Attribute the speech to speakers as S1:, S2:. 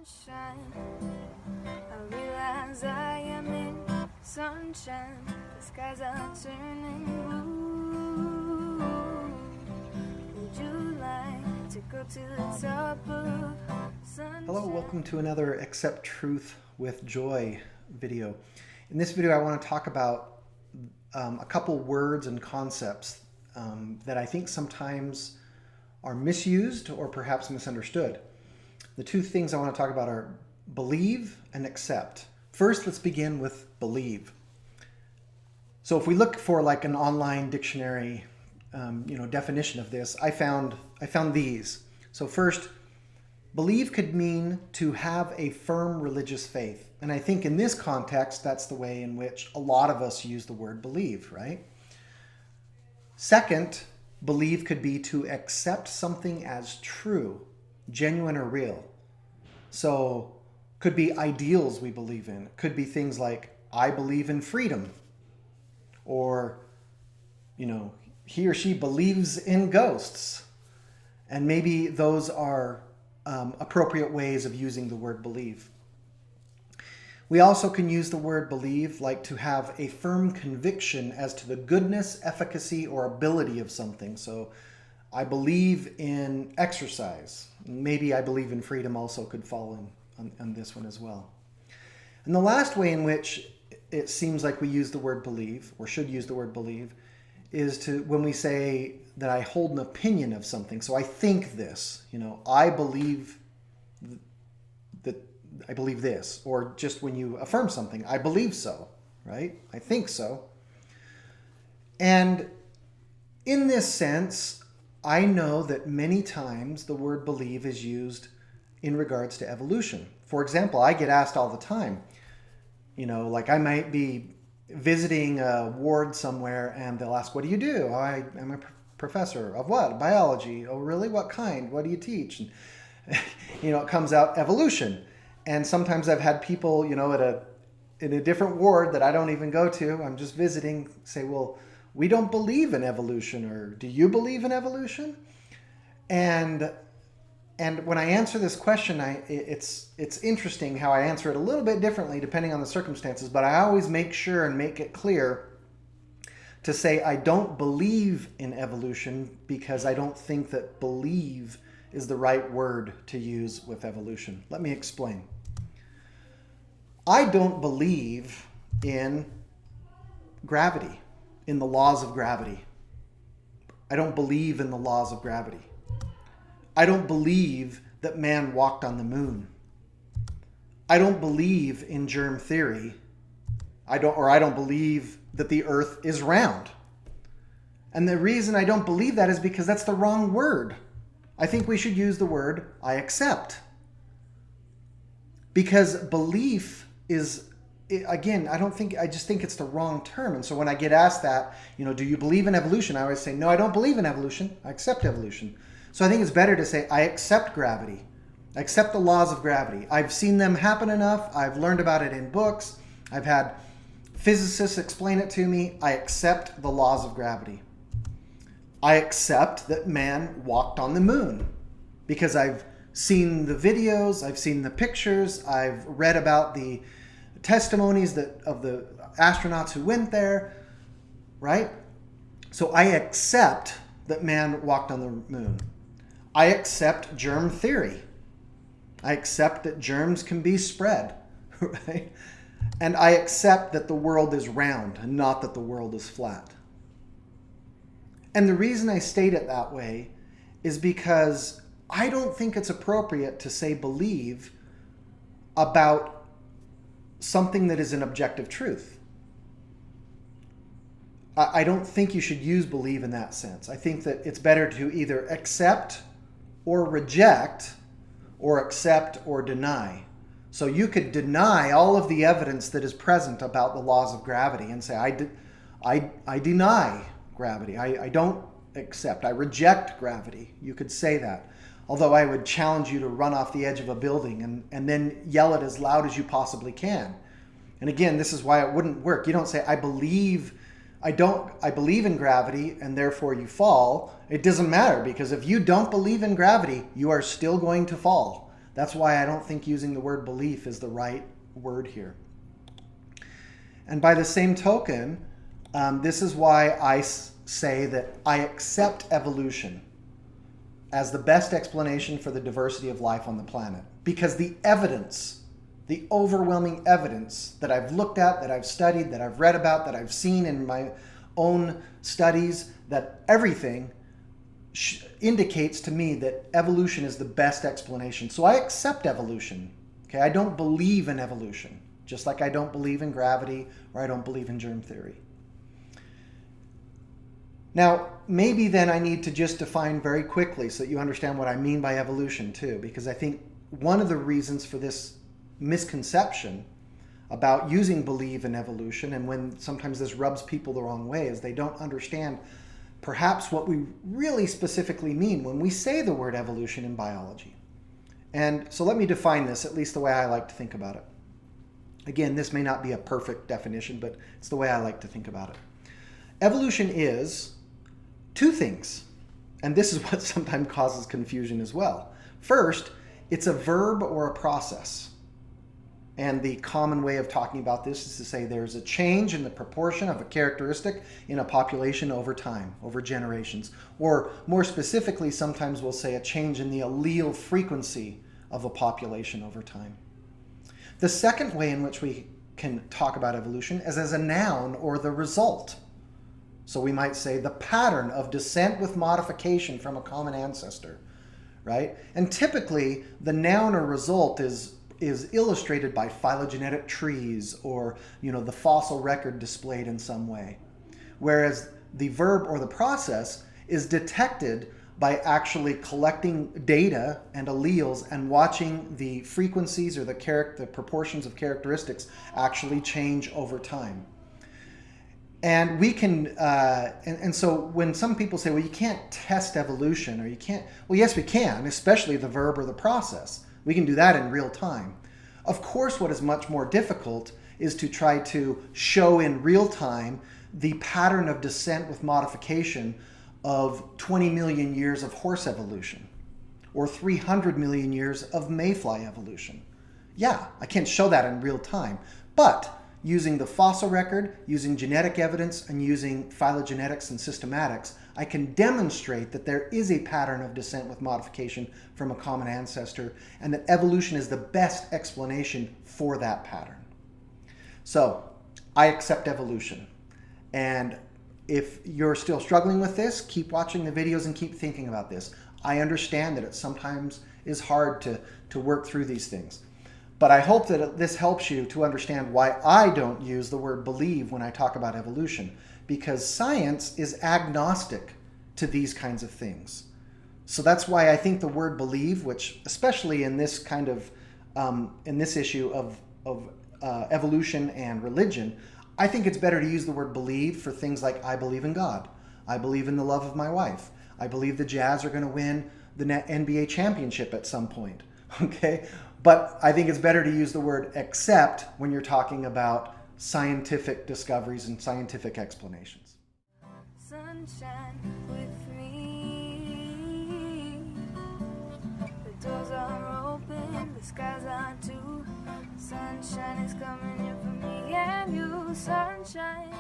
S1: sunshine. I realize I am in sunshine. The skies are turning blue. Would you like to go to the top of sunshine?
S2: Hello, welcome to another Accept Truth with Joy video. In this video, I want to talk about a couple words and concepts that I think sometimes are misused or perhaps misunderstood. The two things I want to talk about are believe and accept. First, let's begin with believe. So if we look for like an online dictionary definition of this, I found these. So first, believe could mean to have a firm religious faith. And I think in this context, that's the way in which a lot of us use the word believe, right? Second, believe could be to accept something as true, genuine or real. So could be ideals we believe in. Could be things like, I believe in freedom. Or, he or she believes in ghosts. And maybe those are appropriate ways of using the word believe. We also can use the word believe like to have a firm conviction as to the goodness, efficacy, or ability of something. So I believe in exercise. Maybe I believe in freedom also could fall on this one as well. And the last way in which it seems like we use the word believe, or should use the word believe, is to when we say that I hold an opinion of something. So I think this, I believe that I believe this, or just when you affirm something, I believe so, right? I think so. And in this sense, I know that many times the word believe is used in regards to evolution. For example, I get asked all the time, like I might be visiting a ward somewhere and they'll ask, what do you do? I'm a professor of what? Biology. Oh, really? What kind? What do you teach? And, it comes out evolution. And sometimes I've had people, in a different ward that I don't even go to, I'm just visiting, say, well, we don't believe in evolution, or do you believe in evolution? And when I answer this question, it's interesting how I answer it a little bit differently depending on the circumstances, but I always make sure and make it clear to say I don't believe in evolution because I don't think that believe is the right word to use with evolution. Let me explain. I don't believe in gravity, in the laws of gravity. I don't believe in the laws of gravity. I don't believe that man walked on the moon. I don't believe in germ theory. I don't believe that the earth is round. And the reason I don't believe that is because that's the wrong word. I think we should use the word I accept. Because belief is, again, I just think it's the wrong term. And so when I get asked that, do you believe in evolution? I always say, no, I don't believe in evolution. I accept evolution. So I think it's better to say, I accept gravity. I accept the laws of gravity. I've seen them happen enough. I've learned about it in books. I've had physicists explain it to me. I accept the laws of gravity. I accept that man walked on the moon because I've seen the videos, I've seen the pictures, I've read about the testimonies of the astronauts who went there, right? So I accept that man walked on the moon. I accept germ theory. I accept that germs can be spread, right? And I accept that the world is round and not that the world is flat. And the reason I state it that way is because I don't think it's appropriate to say believe about something that is an objective truth. I don't think you should use believe in that sense. I think that it's better to either accept or reject, or accept or deny. So you could deny all of the evidence that is present about the laws of gravity and say, I deny gravity. I don't accept. I reject gravity. You could say that. Although I would challenge you to run off the edge of a building and then yell it as loud as you possibly can. And again, this is why it wouldn't work. You don't say, I believe in gravity and therefore you fall. It doesn't matter, because if you don't believe in gravity, you are still going to fall. That's why I don't think using the word belief is the right word here. And by the same token, this is why I say that I accept evolution as the best explanation for the diversity of life on the planet. Because the evidence, the overwhelming evidence that I've looked at, that I've studied, that I've read about, that I've seen in my own studies, that everything indicates to me that evolution is the best explanation. So I accept evolution. Okay, I don't believe in evolution, just like I don't believe in gravity or I don't believe in germ theory. Now, maybe then I need to just define very quickly so that you understand what I mean by evolution too, because I think one of the reasons for this misconception about using believe in evolution, and when sometimes this rubs people the wrong way, is they don't understand perhaps what we really specifically mean when we say the word evolution in biology. And so let me define this, at least the way I like to think about it. Again, this may not be a perfect definition, but it's the way I like to think about it. Evolution is two things, and this is what sometimes causes confusion as well. First, it's a verb or a process. And the common way of talking about this is to say there's a change in the proportion of a characteristic in a population over time, over generations. Or more specifically, sometimes we'll say a change in the allele frequency of a population over time. The second way in which we can talk about evolution is as a noun or the result. So we might say the pattern of descent with modification from a common ancestor, right? And typically the noun or result is illustrated by phylogenetic trees or, the fossil record displayed in some way. Whereas the verb or the process is detected by actually collecting data and alleles and watching the frequencies or the proportions of characteristics actually change over time. And we can, and so when some people say, well, you can't test evolution or you can't, well, yes, we can, especially the verb or the process. We can do that in real time. Of course, what is much more difficult is to try to show in real time the pattern of descent with modification of 20 million years of horse evolution or 300 million years of mayfly evolution. Yeah, I can't show that in real time, but using the fossil record, using genetic evidence, and using phylogenetics and systematics, I can demonstrate that there is a pattern of descent with modification from a common ancestor, and that evolution is the best explanation for that pattern. So, I accept evolution. And if you're still struggling with this, keep watching the videos and keep thinking about this. I understand that it sometimes is hard to work through these things. But I hope that this helps you to understand why I don't use the word believe when I talk about evolution, because science is agnostic to these kinds of things. So that's why I think the word believe, which especially in this kind of, in this issue of evolution and religion, I think it's better to use the word believe for things like I believe in God. I believe in the love of my wife. I believe the Jazz are going to win the NBA championship at some point. Okay? But I think it's better to use the word accept when you're talking about scientific discoveries and scientific explanations.
S1: Sunshine with me. The doors are open, the skies are too. Sunshine is coming in for me and you. Sunshine.